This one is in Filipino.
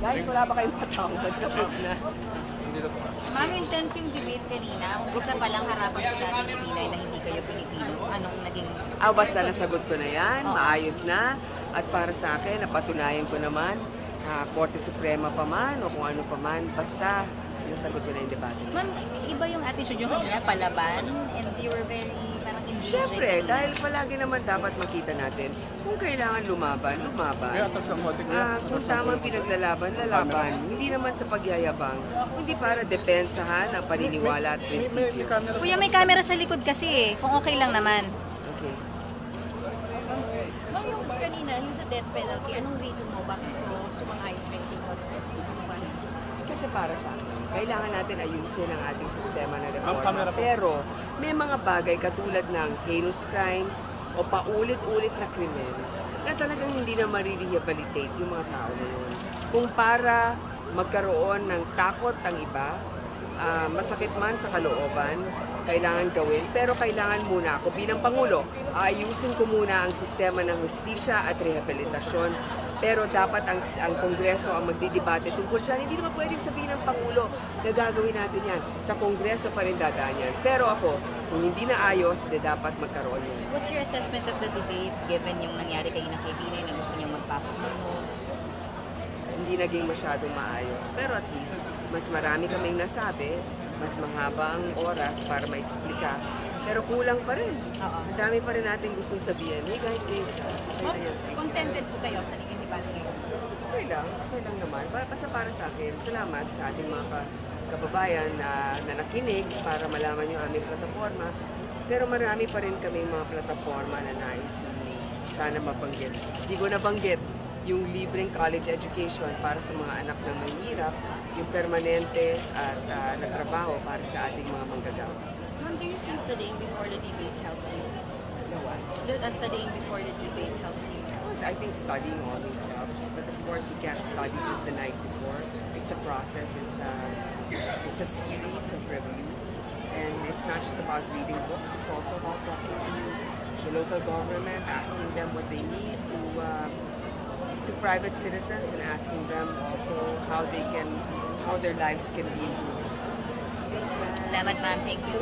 Guys, wala ba kayong patawag? Tapos na. Ma'am, intense yung debate kanina. Umpisa pa lang harapang sinabi ni Binay na hindi kayo Pilipino. Anong naging... Basta nasagot ko na yan, maayos na. At para sa akin, napatunayan ko naman, Korte Suprema pa man o kung ano pa man, basta nasagot ko na yung debate. Ma'am, iba yung attitude yung kanina, palaban, and you were very parang engaged. Siyempre, dahil palagi naman dapat makita natin kung kailangan lumaban, lumaban. Kung tamang pinaglalaban, lalaban. Hindi naman sa pagyayabang, hindi para depensahan ang paniniwala at prinsipyo. Kuya, may camera sa likod kasi eh. Kung okay lang naman. Okay. Ma'am, yung kanina, yung sa death penalty, anong reason mo bakit mo sumang-ayon kayo dito? Kasi para sa akin, kailangan natin ayusin ang ating sistema ng reforma. Pero may mga bagay katulad ng heinous crimes o paulit-ulit na krimen na talagang hindi na ma-rehabilitate yung mga tao na yun. Kung para magkaroon ng takot ang iba, masakit man sa kalooban, kailangan gawin. Pero kailangan muna ako bilang Pangulo, ayusin ko muna ang sistema ng hustisya at rehabilitasyon. Pero dapat ang Kongreso ang magdidebate tungkol dyan. Hindi naman pwedeng sabihin ng Pangulo na gagawin natin yan. Sa Kongreso pa rin dadaan yan. Pero ako, kung hindi na ayos, dapat magkaroon yan. What's your assessment of the debate given yung nangyari kayo na kay Binay na gusto niyong magpasok ng notes? Hindi naging masyadong maayos. Pero at least, mas marami kaming nasabi, mas mahaba ang oras para ma-explika. Pero kulang pa rin. Ang dami pa rin natin gustong sabihin. Hey guys, Contented po kayo sa naging debate ngayon? okay lang naman. Basta para sa akin, salamat sa ating mga kababayan na nakinig para malaman yung aming plataforma. Pero marami pa rin kaming mga plataforma na nais sana mabanggit. Hindi ko nabanggit yung libreng college education para sa mga anak ng mahihirap, yung permanente at na trabaho para sa ating mga manggagawa. Ma'am, do you think studying before the debate helped you? Studying before the debate helped you? Of course, I think studying always helps, but of course you can't study just the night before. It's a process, it's a series of review, and it's not just about reading books, it's also about talking to the local government, asking them what they need, to private citizens, and asking them also how their lives can be improved. Thanks, man. Salamat, ma'am. Thank you.